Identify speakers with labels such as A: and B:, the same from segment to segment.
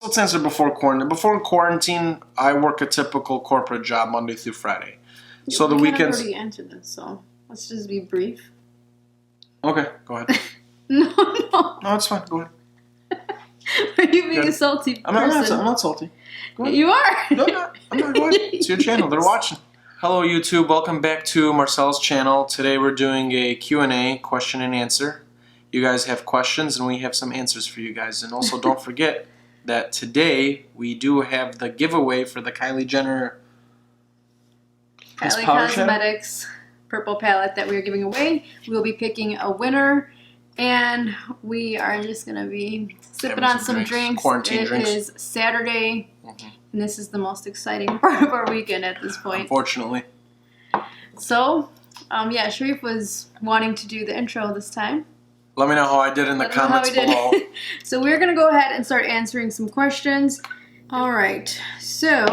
A: Let's answer before quarantine. Before quarantine, I work a typical corporate job Monday through Friday. So the weekends.
B: I've already answered this, so let's just be brief.
A: Okay, go ahead.
B: No.
A: No, it's fine. Go ahead.
B: Are you being a salty person?
A: I'm not salty. Go ahead.
B: You are.
A: No, I'm not. I'm not. Go ahead. It's your channel. They're watching. Hello, YouTube. Welcome back to Maricela's channel. Today we're doing a Q&A, question and answer. You guys have questions, and we have some answers for you guys. And also, don't forget that today we do have the giveaway for the Kylie Jenner
B: Kylie Cosmetics purple palette that we are giving away. We'll be picking a winner, and we are just going to be sipping on some drinks.
A: Quarantine drinks.
B: It is Saturday, and this is the most exciting part of our weekend at this point.
A: Unfortunately.
B: So, yeah, Sharif was wanting to do the intro this time.
A: Let me know how I did in the comments below.
B: So we're going to go ahead and start answering some questions. All right. So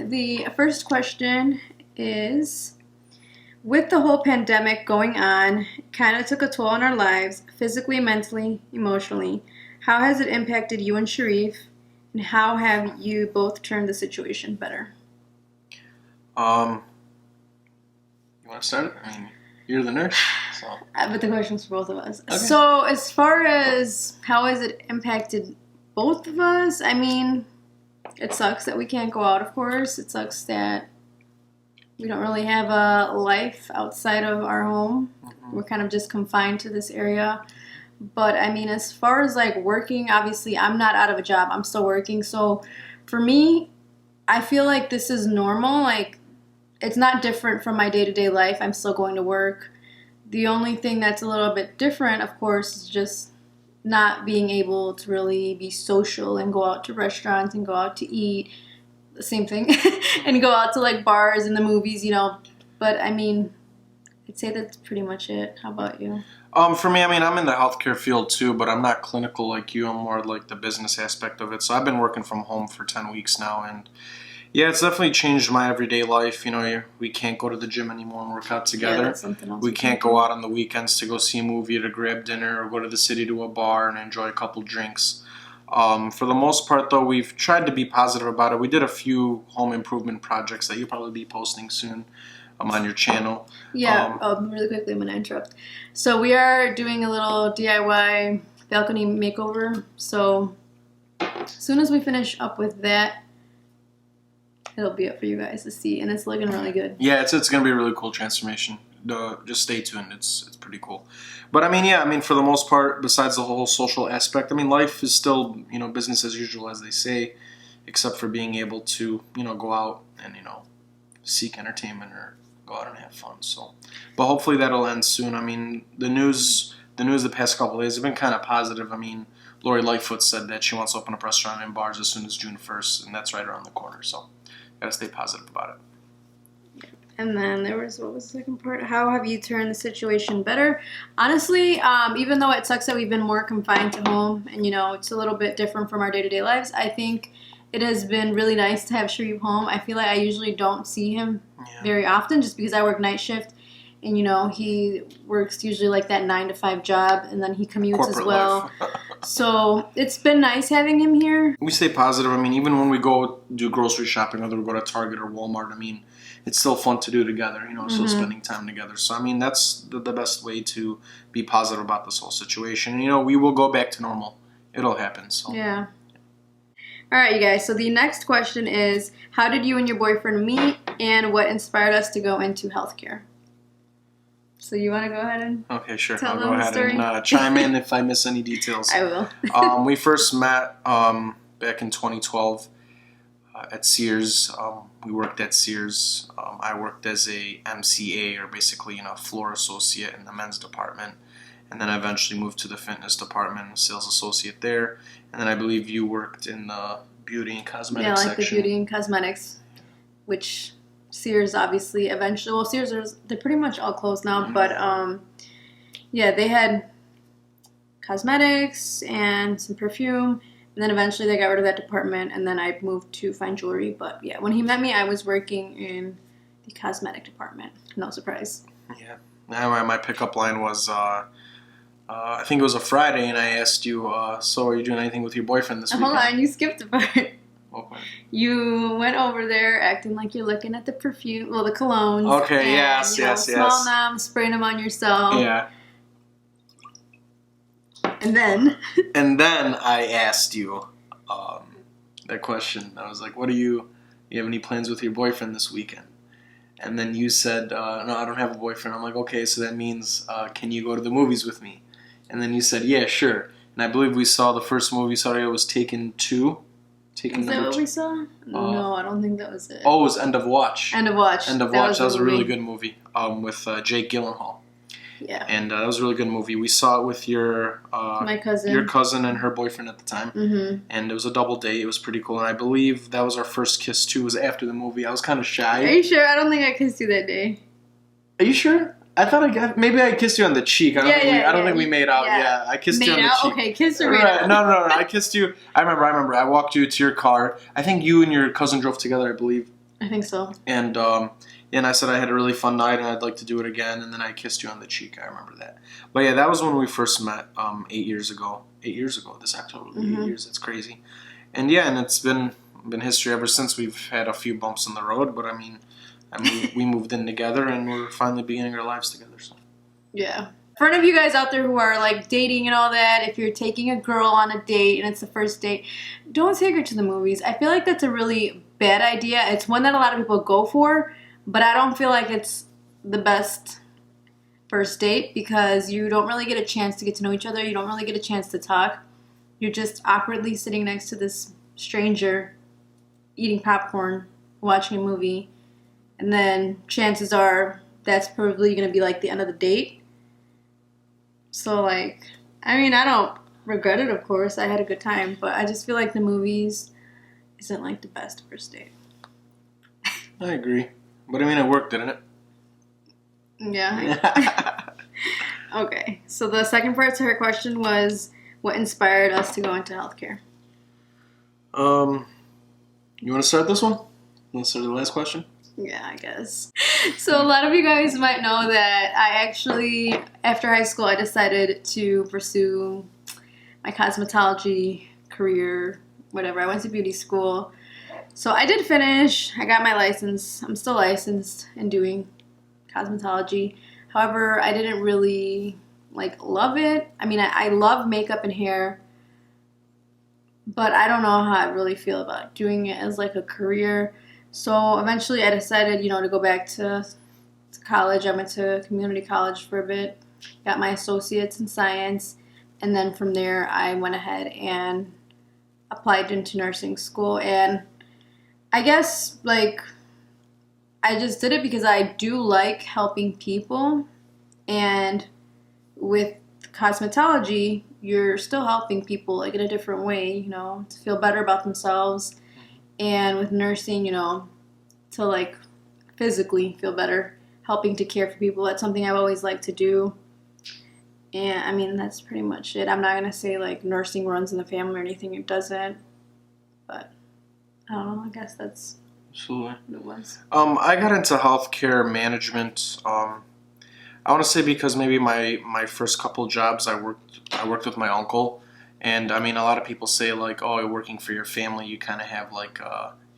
B: the first question is, with the whole pandemic going on, kind of took a toll on our lives, physically, mentally, emotionally. How has it impacted you and Sharif, and how have you both turned the situation better?
A: You want to start it? I mean, you're the nurse. So.
B: But the question's for both of us.
A: Okay.
B: So as far as how has it impacted both of us, I mean, it sucks that we can't go out, of course. It sucks that we don't really have a life outside of our home. We're kind of just confined to this area. But I mean, as far as like working, obviously I'm not out of a job. I'm still working. So for me, I feel like this is normal. Like, it's not different from my day-to-day life. I'm still going to work. The only thing that's a little bit different, of course, is just not being able to really be social and go out to restaurants and go out to eat. The same thing. And go out to like bars and the movies, you know. But I mean, I'd say that's pretty much it. How about you?
A: For me, I mean, I'm in the healthcare field too, but I'm not clinical like you. I'm more like the business aspect of it. So I've been working from home for 10 weeks now, and yeah, it's definitely changed my everyday life. You know, we can't go to the gym anymore and work out together.
B: Yeah, that's something else.
A: We can't go out on the weekends to go see a movie or to grab dinner or go to the city to a bar and enjoy a couple drinks. For the most part, though, we've tried to be positive about it. We did a few home improvement projects that you'll probably be posting soon on your channel.
B: Yeah, really quickly, I'm going to interrupt. So we are doing a little DIY balcony makeover. So as soon as we finish up with that, it'll be up for you guys to see, and it's looking really good.
A: Yeah, it's going to be a really cool transformation. Just stay tuned. It's pretty cool. But I mean, yeah, I mean, for the most part, besides the whole social aspect, I mean, life is still, you know, business as usual, as they say, except for being able to, you know, go out and, you know, seek entertainment or go out and have fun. So, but hopefully that'll end soon. I mean, the news the past couple of days have been kind of positive. I mean, Lori Lightfoot said that she wants to open up restaurant and bars as soon as June 1st, and that's right around the corner. So, gotta stay positive about it.
B: And then what was the second part? How have you turned the situation better? Honestly, even though it sucks that we've been more confined to home and, you know, it's a little bit different from our day-to-day lives, I think it has been really nice to have Sharif home. I feel like I usually don't see him very often just because I work night shift. And, you know, he works usually like that 9-to-5 job, and then he commutes corporate as well. So it's been nice having him here.
A: We stay positive. I mean, even when we go do grocery shopping, whether we go to Target or Walmart, I mean, it's still fun to do together, you know, still spending time together. So, I mean, that's the best way to be positive about this whole situation. And, you know, we will go back to normal. It'll happen. So.
B: Yeah. All right, you guys. So the next question is, how did you and your boyfriend meet, and what inspired us to go into healthcare? So you want to go ahead and
A: I'll go ahead and chime in if I miss any details.
B: I will.
A: We first met back in 2012 at Sears. We worked at Sears. I worked as a MCA, or basically, you know, floor associate in the men's department, and then I eventually moved to the fitness department, sales associate there, and then I believe you worked in the beauty and cosmetics section.
B: Yeah, like the beauty and cosmetics, which Sears obviously eventually, well, Sears, they're pretty much all closed now, but yeah, they had cosmetics and some perfume, and then eventually they got rid of that department, and then I moved to fine jewelry. But yeah, when he met me, I was working in the cosmetic department. No surprise.
A: Yeah. My pickup line was, I think it was a Friday, and I asked you, so are you doing anything with your boyfriend this weekend?
B: Hold on, you skipped a part.
A: Okay.
B: You went over there acting like you're looking at the perfume, well, the colognes.
A: Okay,
B: and,
A: yes, yes,
B: smell them, spraying them on yourself.
A: Yeah.
B: And then?
A: And then I asked you that question. I was like, you have any plans with your boyfriend this weekend? And then you said, no, I don't have a boyfriend. I'm like, okay, so that means, can you go to the movies with me? And then you said, yeah, sure. And I believe we saw the first movie, sorry, it was Taken 2.
B: Is that what we saw? No, I don't think that was it.
A: Oh, it was End of Watch.
B: End of Watch.
A: End of Watch. That was a really good movie with Jake Gyllenhaal.
B: Yeah.
A: And that was a really good movie. We saw it with
B: my cousin.
A: Your cousin and her boyfriend at the time.
B: Mm-hmm.
A: And it was a double date. It was pretty cool. And I believe that was our first kiss, too. It was after the movie. I was kind of shy.
B: Are you sure? I don't think I kissed you that day.
A: Are you sure? I thought maybe I kissed you on the cheek. I don't think we made out.
B: Yeah,
A: I kissed you on the cheek.
B: Okay, kiss or made out?
A: No. I kissed you. I remember. I walked you to your car. I think you and your cousin drove together, I believe.
B: I think so.
A: And I said I had a really fun night and I'd like to do it again. And then I kissed you on the cheek. I remember that. But yeah, that was when we first met 8 years ago. 8 years ago. This October will be 8 years. It's crazy. And yeah, and it's been history ever since. We've had a few bumps in the road, but I mean, we moved in together and we're finally beginning our lives together. So.
B: Yeah. For any of you guys out there who are like dating and all that, if you're taking a girl on a date and it's the first date, don't take her to the movies. I feel like that's a really bad idea. It's one that a lot of people go for, but I don't feel like it's the best first date because you don't really get a chance to get to know each other. You don't really get a chance to talk. You're just awkwardly sitting next to this stranger, eating popcorn, watching a movie, and then chances are that's probably going to be like the end of the date. So, like, I mean, I don't regret it, of course. I had a good time. But I just feel like the movies isn't, like, the best first date.
A: I agree. But, I mean, it worked, didn't it?
B: Yeah. Okay. So, the second part to her question was, what inspired us to go into healthcare?
A: You want to start this one? You want to start the last question?
B: Yeah, I guess. So a lot of you guys might know that I actually, after high school, I decided to pursue my cosmetology career, whatever. I went to beauty school. So I did finish. I got my license. I'm still licensed in doing cosmetology. However, I didn't really, love it. I mean, I love makeup and hair, but I don't know how I really feel about doing it as, a career. So eventually I decided, to go back to college. I went to community college for a bit, got my associates in science, and then from there I went ahead and applied into nursing school. And I guess, I just did it because I do like helping people. And with cosmetology, you're still helping people, in a different way, to feel better about themselves. And with nursing, to physically feel better, helping to care for people. That's something I've always liked to do. And I mean, that's pretty much it. I'm not going to say nursing runs in the family or anything. It doesn't. But I don't know. I guess that's
A: absolutely
B: what it was.
A: I got into healthcare management. I want to say because maybe my first couple jobs I worked with my uncle. And I mean, a lot of people say oh, you're working for your family, you kind of have you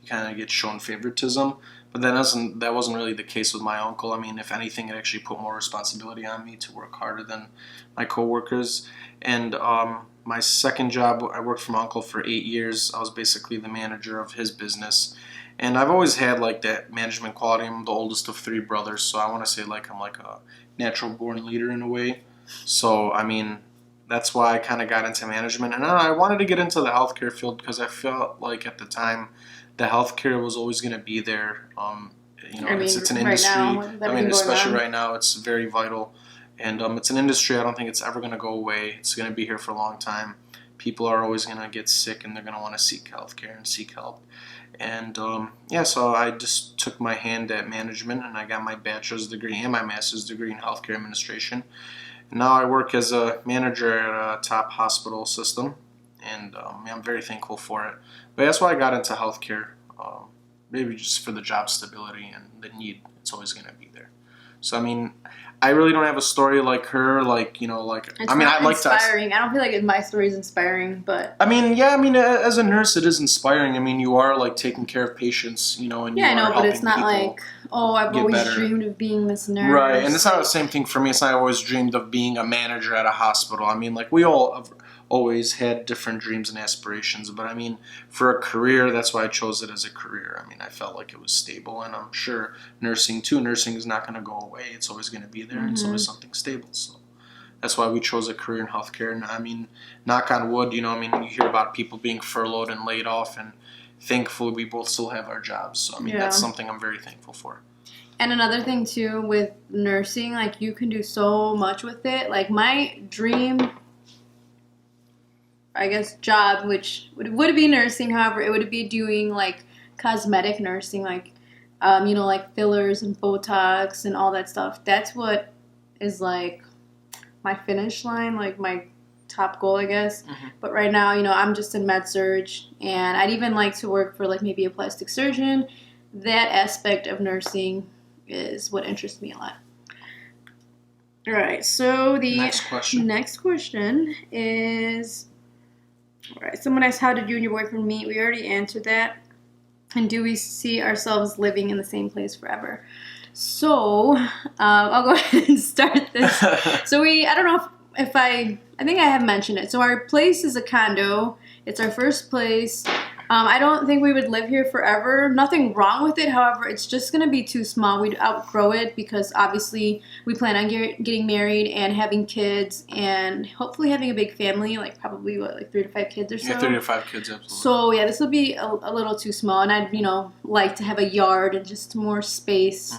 A: kind of get shown favoritism. But that wasn't really the case with my uncle. I mean, if anything, it actually put more responsibility on me to work harder than my coworkers. And my second job, I worked for my uncle for 8 years. I was basically the manager of his business. And I've always had that management quality. I'm the oldest of 3 brothers, so I want to say I'm a natural born leader in a way. So I mean, that's why I kind of got into management. And I wanted to get into the healthcare field because I felt like at the time the healthcare was always going to be there. It's an industry. I mean, especially right now, it's very vital. And it's an industry I don't think it's ever going to go away. It's going to be here for a long time. People are always going to get sick and they're going to want to seek healthcare and seek help. And so I just took my hand at management and I got my bachelor's degree and my master's degree in healthcare administration. Now I work as a manager at a top hospital system, and I'm very thankful for it. But that's why I got into healthcare, maybe just for the job stability and the need. It's always going to be there. So, I mean, I really don't have a story like her. Like, you know, like
B: It's
A: I mean,
B: not
A: I'd like to.
B: inspiring. I don't feel like my story is inspiring, but
A: I mean, yeah. I mean, as a nurse, it is inspiring. I mean, you are like taking care of patients, you know, and
B: yeah, I
A: you are
B: know. But
A: helping
B: it's not
A: people
B: like, oh, I've
A: get
B: always
A: better.
B: dreamed of being this nurse.
A: Right, and it's not the same thing for me. It's not I always dreamed of being a manager at a hospital. I mean, like we all have always had different dreams and aspirations, but I mean, for a career, that's why I chose it as a career. I mean, I felt like it was stable, and I'm sure nursing too. Nursing is not going to go away. It's always going to be there, and it's always something stable. So that's why we chose a career in healthcare. And I mean, knock on wood, you know, I mean, you hear about people being furloughed and laid off, and thankfully we both still have our jobs. So I mean, that's something I'm very thankful for.
B: And another thing too with nursing, like you can do so much with it. Like my dream, I guess, job, which would be nursing. However, it would be doing like cosmetic nursing, like you know, like fillers and Botox and all that stuff. That's what is like my finish line, like my top goal, I guess. But right now, you know, I'm just in med surge, and I'd even like to work for like maybe a plastic surgeon. That aspect of nursing is what interests me a lot. All right, so the next question is, all right, someone asked, how did you and your boyfriend meet? We already answered that. And do we see ourselves living in the same place forever? So I'll go ahead and start this. So I don't know if I think I have mentioned it. So our place is a condo. It's our first place. I don't think we would live here forever. Nothing wrong with it. However, it's just going to be too small. We'd outgrow it because obviously we plan on getting married and having kids and hopefully having a big family, like probably like 3 to 5 kids or so.
A: Yeah, 3 to 5 kids, absolutely.
B: So yeah, this will be a little too small, and I'd, you know, like to have a yard and just more space.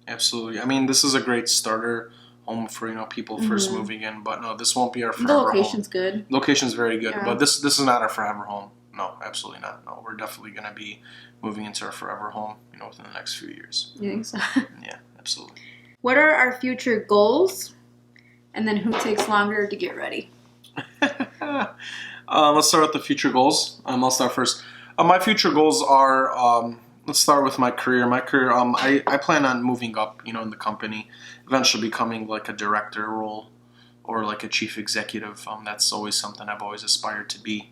A: Absolutely. I mean, this is a great starter home for, you know, people first moving in, but no, this won't be our forever home.
B: The location's good.
A: Location's very good, but this is not our forever home. No, absolutely not. No, we're definitely going to be moving into our forever home, you know, within the next few years.
B: You think so?
A: Yeah, absolutely.
B: What are our future goals? And then who takes longer to get ready?
A: Let's start with the future goals. I'll start first. My future goals are, let's start with my career. My career, I plan on moving up, you know, in the company, eventually becoming like a director role or like a chief executive. That's always something I've always aspired to be.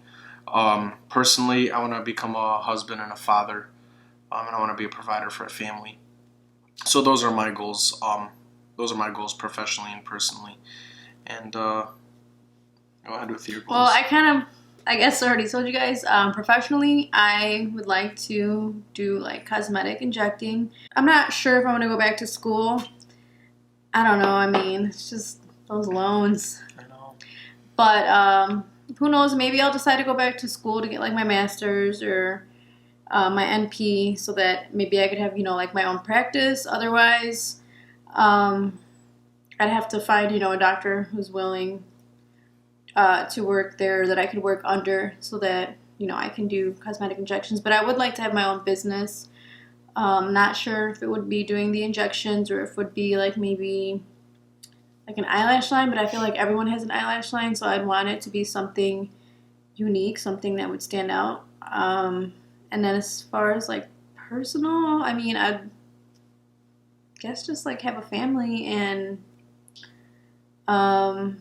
A: Personally, I want to become a husband and a father, and I want to be a provider for a family. So those are my goals. Those are my goals professionally and personally. And go ahead with your goals.
B: Well, I guess I already told you guys. Professionally, I would like to do like cosmetic injecting. I'm not sure if I want to go back to school. I don't know. I mean, it's just those loans.
A: I know.
B: But who knows? Maybe I'll decide to go back to school to get like my master's or my NP, so that maybe I could have, you know, like my own practice. Otherwise, I'd have to find, you know, a doctor who's willing to work there that I could work under, so that, you know, I can do cosmetic injections. But I would like to have my own business. Not sure if it would be doing the injections or if it would be like maybe like an eyelash line, but I feel like everyone has an eyelash line, so I'd want it to be something unique, something that would stand out. And then as far as like personal, I mean, I'd guess just like have a family and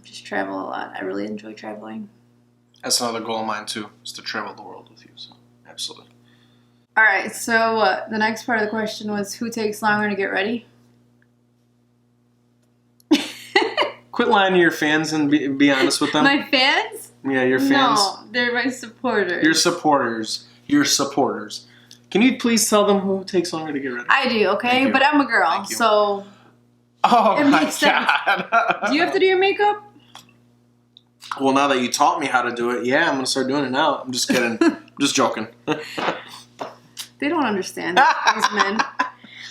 B: just travel a lot. I really enjoy traveling.
A: That's another goal of mine too, is to travel the world with you. So absolutely.
B: All right, so the next part of the question was, who takes longer to get ready?
A: Quit lying to your fans and be honest with them.
B: My fans?
A: Yeah, your fans.
B: No, they're my supporters.
A: Your supporters. Your supporters. Can you please tell them who takes longer to get ready?
B: I do, okay? But I'm a girl, so
A: oh
B: it
A: my
B: makes sense.
A: God.
B: Do you have to do your makeup?
A: Well, now that you taught me how to do it, yeah, I'm going to start doing it now. I'm just kidding. I'm just joking.
B: They don't understand these men.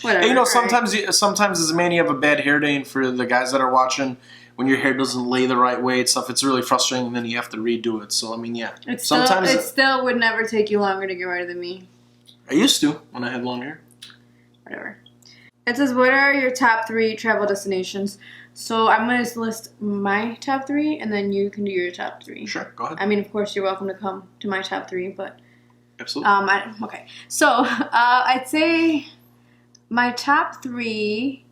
B: Whatever.
A: Hey, you know,
B: right?
A: sometimes as a man you have a bad hair day, and for the guys that are watching, when your hair doesn't lay the right way and stuff, it's really frustrating, and then you have to redo it. So, I mean, yeah.
B: It still would never take you longer to get ready than me.
A: I used to when I had long hair.
B: Whatever. It says, what are your top 3 travel destinations? So I'm going to list my top 3, and then you can do your top 3.
A: Sure, go ahead.
B: I mean, of course, you're welcome to come to my top 3, but...
A: Absolutely.
B: Okay. So I'd say my top 3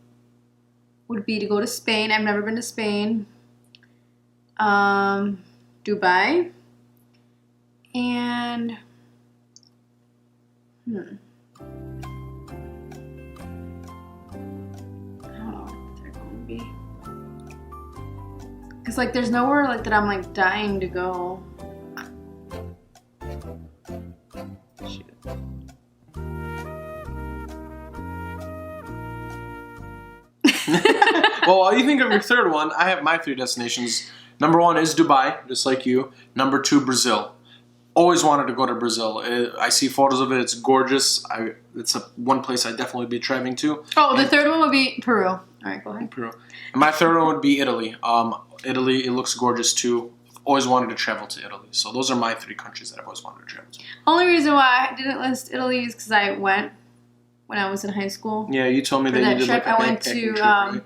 B: would be to go to Spain. I've never been to Spain. Dubai. And I don't know what the third one would be. Cause like there's nowhere like that I'm like dying to go. Shoot.
A: Well, while you think of your third one, I have my 3 destinations. Number 1 is Dubai, just like you. Number 2, Brazil. Always wanted to go to Brazil. I see photos of it. It's gorgeous. It's one place I'd definitely be traveling to.
B: Oh, the third one would be Peru. All right, go ahead.
A: Peru. And my third one would be Italy. Italy, it looks gorgeous too. Always wanted to travel to Italy. So those are my 3 countries that I've always wanted to travel to.
B: Only reason why I didn't list Italy is because I went when I was in high school.
A: Yeah, you told me
B: For
A: that
B: that
A: you did
B: trip,
A: like a
B: I went
A: backpacking
B: to
A: trip, right?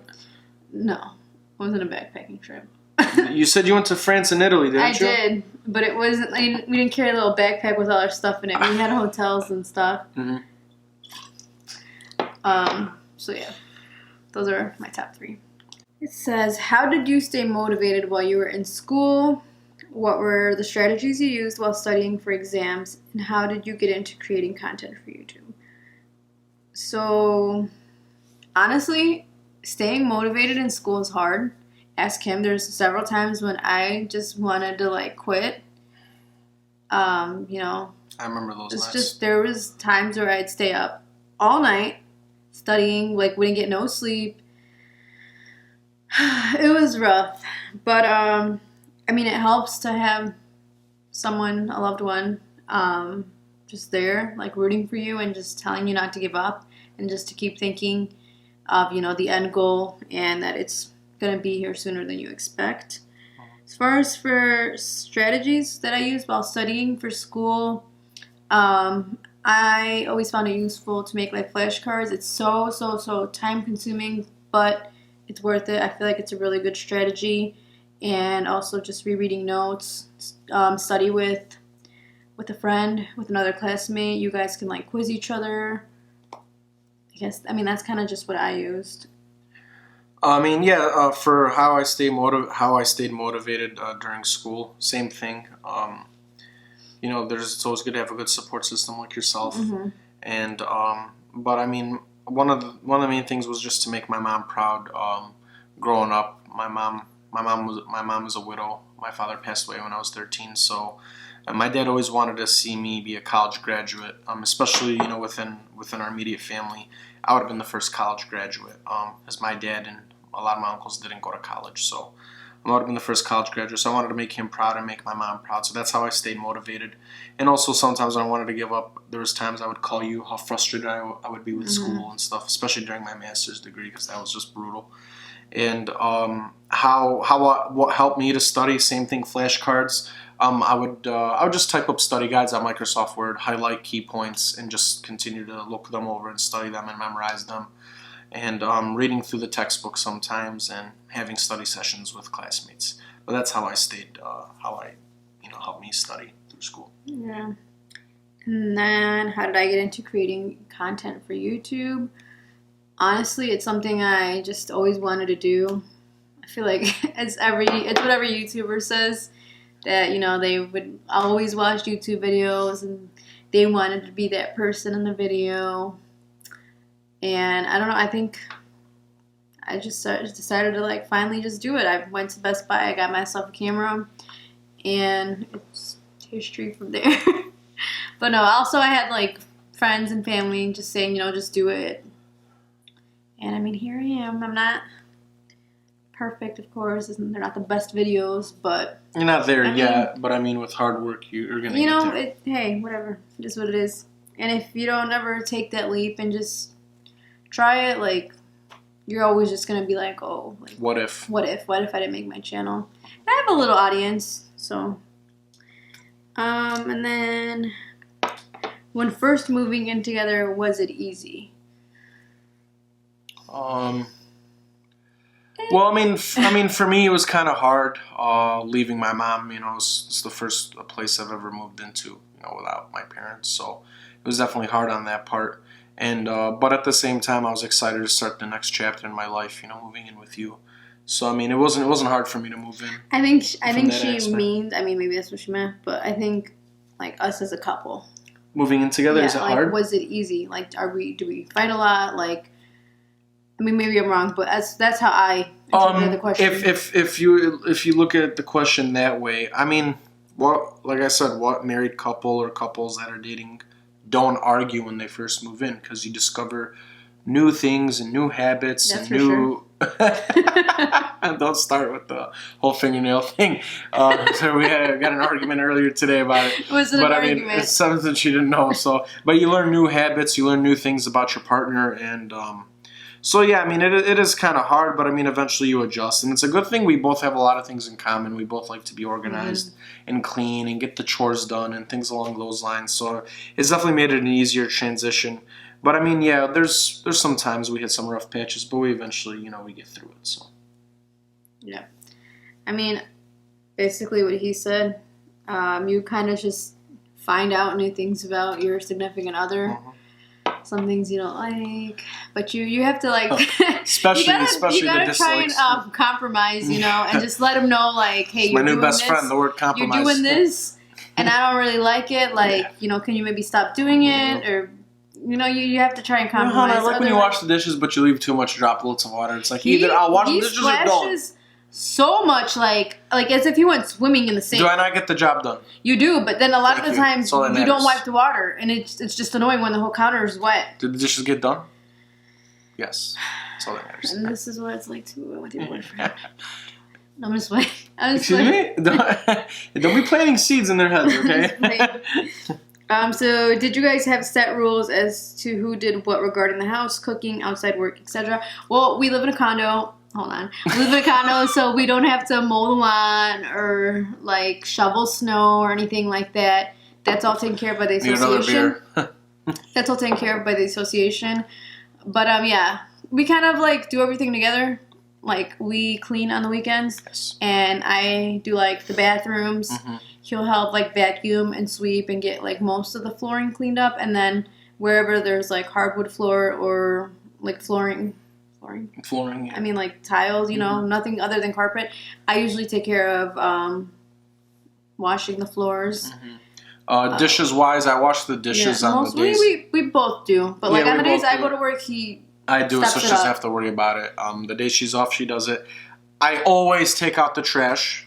B: no, it wasn't a backpacking trip.
A: You said you went to France and Italy, didn't
B: I
A: you?
B: did, but it wasn't. We didn't carry a little backpack with all our stuff in it. We had hotels and stuff.
A: Mm-hmm.
B: So yeah, those are my top 3. It says, how did you stay motivated while you were in school? What were the strategies you used while studying for exams? And how did you get into creating content for YouTube? So, honestly, staying motivated in school is hard. Ask him. There's several times when I just wanted to like quit. You know,
A: I remember those
B: it's
A: nights.
B: just there was times where I'd stay up all night studying, like wouldn't get no sleep. It was rough, but I mean, it helps to have someone, a loved one, just there, like rooting for you and just telling you not to give up and just to keep thinking of, you know, the end goal and that it's going to be here sooner than you expect. As far as for strategies that I use while studying for school, I always found it useful to make like flashcards. It's so time consuming, but it's worth it. I feel like it's a really good strategy. And also just rereading notes, study with a friend, with another classmate. You guys can like quiz each other. I mean that's kind of just what I used.
A: I mean, yeah. For how I stayed motivated during school, same thing. You know, it's always good to have a good support system like yourself.
B: Mm-hmm.
A: And but I mean, one of the main things was just to make my mom proud. Growing up, my mom was a widow. My father passed away when I was 13. So my dad always wanted to see me be a college graduate. Especially within our immediate family, I would have been the first college graduate. As my dad and a lot of my uncles didn't go to college, so I would have been the first college graduate. So I wanted to make him proud and make my mom proud. So that's how I stayed motivated. And also sometimes when I wanted to give up, there was times I would call you how frustrated I would be with school and stuff, especially during my master's degree because that was just brutal. And what helped me to study, same thing, flashcards. I would just type up study guides on Microsoft Word, highlight key points, and just continue to look them over and study them and memorize them. And reading through the textbook sometimes and having study sessions with classmates. But that's how I stayed, helped me study through school.
B: Yeah. And then how did I get into creating content for YouTube? Honestly, it's something I just always wanted to do. I feel like it's what every YouTuber says, that, you know, they would always watch YouTube videos and they wanted to be that person in the video. And I don't know, I think I just decided to like finally just do it. I went to Best Buy, I got myself a camera, and it's history from there. But no, also I had like friends and family just saying, you know, just do it. And I mean, here I am. I'm not perfect, of course. They're not the best videos, but
A: you're not there yet. But I mean, with hard work, you're gonna.
B: You know,
A: get there.
B: hey, whatever. It is what it is. And if you don't ever take that leap and just try it, like, you're always just gonna be like, oh, like, what if I didn't make my channel? I have a little audience, so. And then, when first moving in together, was it easy?
A: Well, I mean, for me, it was kind of hard leaving my mom. You know, it's the first place I've ever moved into, you know, without my parents. So it was definitely hard on that part. And but at the same time, I was excited to start the next chapter in my life. Moving in with you. So I mean, it wasn't hard for me to move in.
B: I think she
A: aspect.
B: means. I mean, maybe that's what she meant, but I think like us as a couple.
A: Moving in together, is it
B: like,
A: hard?
B: Was it easy? Like, do we fight a lot? Like, I mean, maybe I'm wrong, but that's how I interpreted the question.
A: If you look at the question that way, I mean, like I said, what married couple or couples that are dating don't argue when they first move in, because you discover new things and new habits
B: That's
A: and
B: for
A: new. Don't start with the whole fingernail thing. So we got an argument earlier today about it.
B: Was it
A: but
B: an
A: I mean,
B: argument?
A: it's something she didn't know. So, but you learn new habits, you learn new things about your partner, and so yeah, I mean, it is kind of hard, but I mean, eventually you adjust, and it's a good thing. We both have a lot of things in common. We both like to be organized and clean and get the chores done and things along those lines. So it's definitely made it an easier transition. But I mean, yeah, there's some times we hit some rough patches, but we eventually, we get through it. So
B: yeah, I mean, basically what he said, you kind of just find out new things about your significant other. Some things you don't like, but you have to like,
A: especially
B: you gotta
A: the
B: try
A: dislikes.
B: and compromise, and just let them know like, hey,
A: It's
B: you're
A: my new
B: doing
A: best
B: this,
A: friend. The word compromise.
B: you're doing this, and I don't really like it. Like, can you maybe stop doing it, or you have to try and compromise.
A: I like when you wash the dishes, but you leave too much droplets of water. It's like either I'll wash the dishes or don't.
B: So much like as if he went swimming in the sink.
A: Do I not get the job done?
B: You do, but then a lot of the times you
A: matters.
B: don't wipe the water, and it's just annoying when the whole counter is wet.
A: Did the dishes get done? Yes, that's all that matters.
B: And this is what it's like to move with your boyfriend. I'm just waiting.
A: Excuse me? Don't be planting seeds in their heads, okay?
B: So did you guys have set rules as to who did what regarding the house, cooking, outside work, etc.? Well, we live in a condo. Hold on. We live in a condo, so we don't have to mow the lawn or like shovel snow or anything like that. That's all taken care of by the association. That's all taken care of by the association. But yeah, we kind of like do everything together. Like we clean on the weekends, and I do like the bathrooms. He'll help like vacuum and sweep and get like most of the flooring cleaned up, and then wherever there's like hardwood floor or like flooring.
A: Yeah.
B: I mean, like tiles, nothing other than carpet. I usually take care of washing the floors.
A: Dishes wise, I wash the dishes on the days.
B: We both do, but like on the days I go to work,
A: I do, so she doesn't have to worry about it. The day she's off, she does it. I always take out the trash.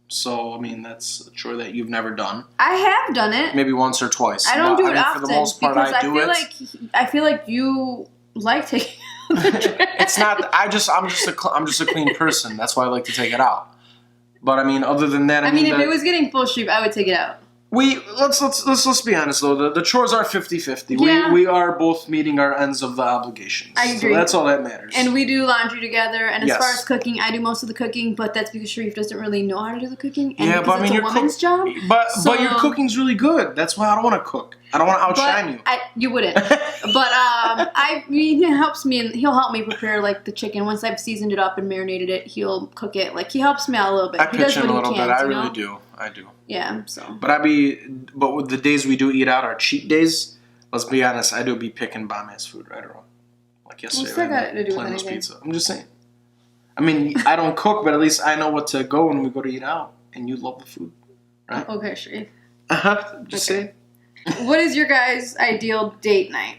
A: So, I mean, that's a chore that you've never done.
B: I have done it.
A: Maybe once or twice.
B: I don't do it often.
A: For the most part,
B: because
A: I do it.
B: I feel like you like taking out the trash.
A: It's not. I'm just a clean person. That's why I like to take it out. But I mean, other than that,
B: I mean, if it was getting full sheep, I would take it out.
A: Let's be honest though. The chores are 50-50.
B: Yeah.
A: We are both meeting our ends of the obligations.
B: I agree.
A: So that's all that matters.
B: And we do laundry together. And as far as cooking, I do most of the cooking, but that's because Sharif doesn't really know how to do the cooking. And
A: but I mean,
B: it's a woman's job.
A: But your cooking's really good. That's why I don't want to cook. I don't want to outshine you.
B: You wouldn't. But he helps me, and he'll help me prepare like the chicken. Once I've seasoned it up and marinated it, he'll cook it. Like he helps me out a little bit.
A: I pitch in a little bit. I really do. I do.
B: Yeah. So.
A: But with the days we do eat out, our cheat days, let's be honest, I do be picking bomb ass food right around. Like yesterday,
B: What's that got to do with anything?
A: Pizza. I'm just saying. I mean, I don't cook, but at least I know what to go when we go to eat out, and you love the food, right?
B: Okay, Sharif.
A: Just saying.
B: What is your guys' ideal date night?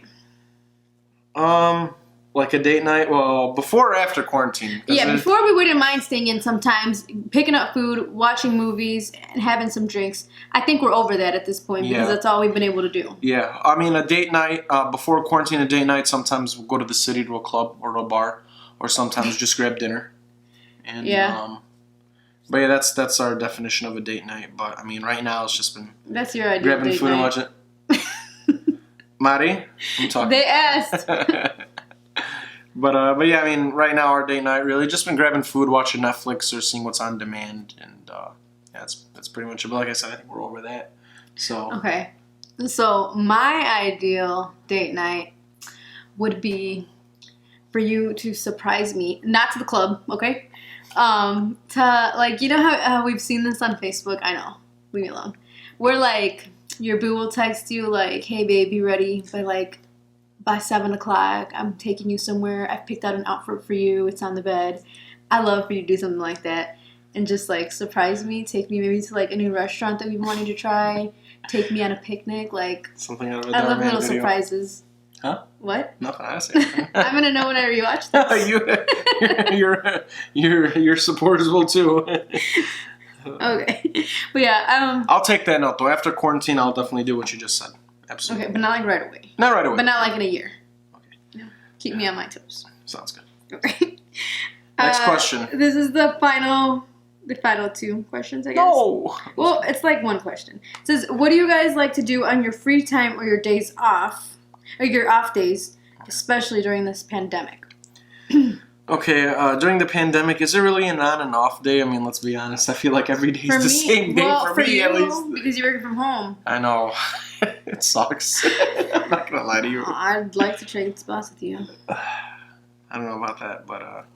A: Like a date night? Well, before or after quarantine?
B: Yeah, before we wouldn't mind staying in sometimes, picking up food, watching movies, and having some drinks. I think we're over that at this point because that's all we've been able to do. Yeah,
A: I mean, a date night, before quarantine, a date night, sometimes we'll go to the city to a club or to a bar, or sometimes just grab dinner. And, but yeah, that's our definition of a date night. But I mean, right now it's just been
B: that's your ideal
A: grabbing
B: date
A: food
B: night.
A: and watching. Mari, I'm talking.
B: They asked.
A: But yeah, I mean, right now our date night really just been grabbing food, watching Netflix, or seeing what's on demand, and that's pretty much it. But like I said, I think we're over that. So
B: okay, so my ideal date night would be for you to surprise me, not to the club, okay? To like, you know how we've seen this on Facebook. I know, leave me alone. Where like your boo will text you like, "Hey babe, be ready by like by 7 o'clock, I'm taking you somewhere. I've picked out an outfit for you. It's on the bed. I love for you to do something like that. And just like surprise me, take me maybe to like a new restaurant that we've been wanting to try, take me on a picnic, like
A: Something out of a
B: I love
A: Darman
B: little
A: video.
B: surprises.
A: Huh?
B: What?
A: Nothing. I say.
B: I'm gonna know when I rewatch this.
A: Your supporters will too.
B: Okay, but yeah,
A: I'll take that note though. After quarantine, I'll definitely do what you just said. Absolutely.
B: okay, but not like right away.
A: Not right away.
B: But not like in a year.
A: Okay.
B: No, keep me on my toes.
A: Sounds good.
B: Okay.
A: Next question.
B: This is the final 2 questions, I guess.
A: No.
B: Well, it's like one question. It says, what do you guys like to do on your free time or your days off, or your off days, especially during this pandemic?
A: Okay, during the pandemic, is there really an on and off day? I mean, let's be honest. I feel like every day is the same day for me,
B: you,
A: at least.
B: because you're working from home.
A: I know. It sucks. I'm not going to lie to you.
B: I'd like to trade spots with you.
A: I don't know about that, but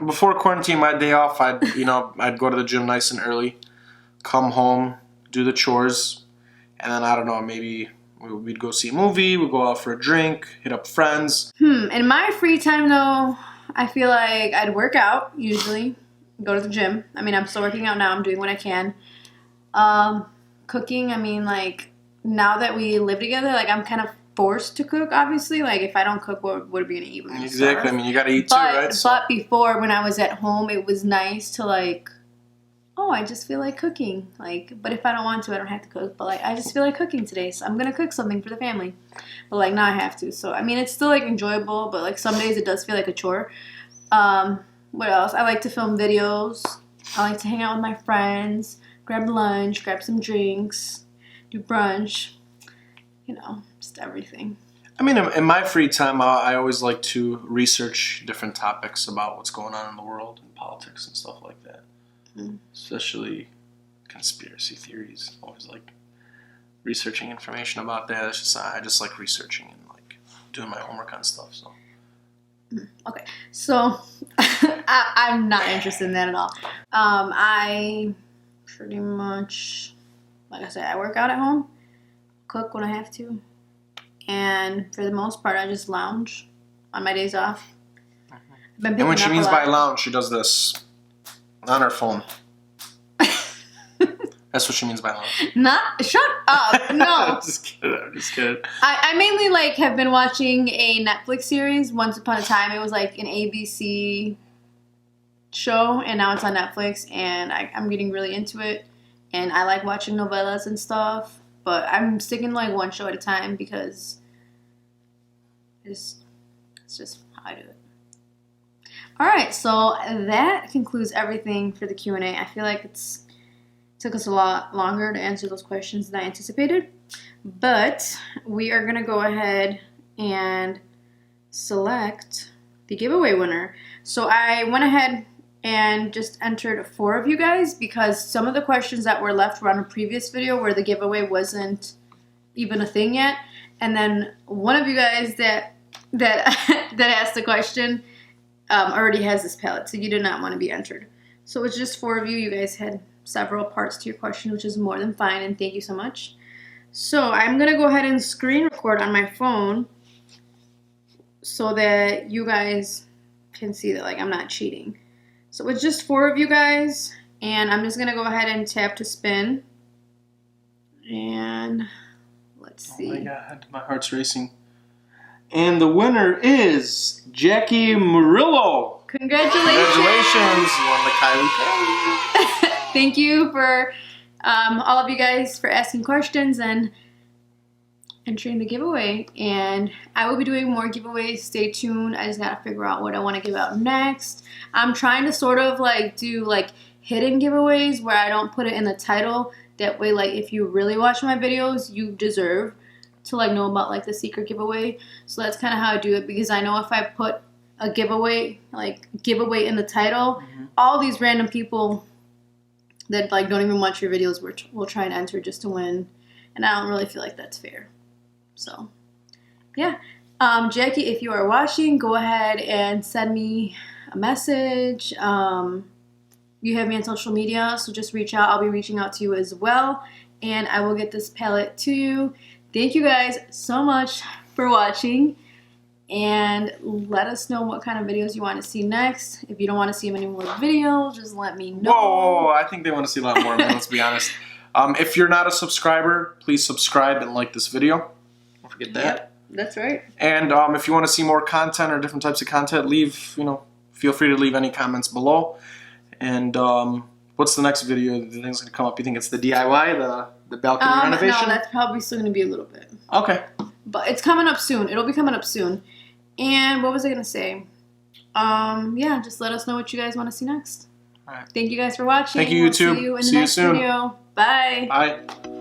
A: before quarantine, my day off, I'd go to the gym nice and early, come home, do the chores, and then I don't know, maybe we'd go see a movie, we'd go out for a drink, hit up friends.
B: In my free time though, I feel like I'd work out usually, go to the gym. I mean, I'm still working out now. I'm doing what I can. Cooking. I mean, like now that we live together, like I'm kind of forced to cook. Obviously, like if I don't cook, what are we gonna eat?
A: Exactly. I mean, you gotta eat too, right?
B: But before, when I was at home, it was nice to like, oh, I just feel like cooking. Like, but if I don't want to, I don't have to cook. But like, I just feel like cooking today, so I'm gonna cook something for the family. But like, now I have to. So I mean, it's still like enjoyable, but like some days it does feel like a chore. What else? I like to film videos. I like to hang out with my friends, grab lunch, grab some drinks, do brunch. You know, just everything.
A: I mean, in my free time, I always like to research different topics about what's going on in the world and politics and stuff like that. Especially conspiracy theories. Always like researching information about that. I just like researching and like doing my homework on stuff. So.
B: Okay, so I'm not interested in that at all. I pretty much, like I said, I work out at home, cook when I have to, and for the most part, I just lounge on my days off.
A: And when she means by lounge, she does this on her phone. That's what she means by lounge.
B: Not, shut up, no.
A: I'm just kidding.
B: I mainly like have been watching a Netflix series. Once upon a time, it was like an ABC show, and now it's on Netflix, and I'm getting really into it. And I like watching novellas and stuff, but I'm sticking to like one show at a time because it's just how I do it. All right, so that concludes everything for the Q&A. I feel like it took us a lot longer to answer those questions than I anticipated, but we are going to go ahead and select the giveaway winner. So I went ahead and just entered 4 of you guys because some of the questions that were left were on a previous video where the giveaway wasn't even a thing yet, and then one of you guys that asked the question already has this palette, so you did not want to be entered. So it's just 4 of you. You guys had several parts to your question, which is more than fine, and thank you so much. So I'm going to go ahead and screen record on my phone so that you guys can see that like I'm not cheating. So it's just 4 of you guys, and I'm just going to go ahead and tap to spin. And let's see.
A: Oh my God, my heart's racing. And the winner is Jackie Murillo.
B: Congratulations.
A: Congratulations. You won the Kylie Perry.
B: Thank you for all of you guys for asking questions and entering the giveaway. And I will be doing more giveaways. Stay tuned. I just got to figure out what I want to give out next. I'm trying to sort of like do like hidden giveaways where I don't put it in the title. That way, like if you really watch my videos, you deserve to like know about like the secret giveaway. So that's kind of how I do it, because I know if I put a giveaway, like giveaway in the title, all these random people that like don't even watch your videos will try and enter just to win, and I don't really feel like that's fair. So yeah, Jackie, if you are watching, go ahead and send me a message. You have me on social media, so just reach out. I'll be reaching out to you as well, and I will get this palette to you. Thank you guys so much for watching, And let us know what kind of videos you want to see next. If you don't want to see any more videos, just let me know.
A: Whoa, I think they want to see a lot more, man, let's be honest. If you're not a subscriber, please subscribe and like this video. Don't forget that.
B: Yep, that's right.
A: And if you want to see more content or different types of content, feel free to leave any comments below. And what's the next video that you think is going to come up? You think it's the DIY, the balcony renovation?
B: No, that's probably still going to be a little bit.
A: Okay.
B: But it's coming up soon. It'll be coming up soon. And what was I going to say? Yeah, just let us know what you guys want to see next.
A: All right.
B: Thank you guys for watching.
A: Thank you, YouTube.
B: We'll see you in the next video. Bye.
A: Bye.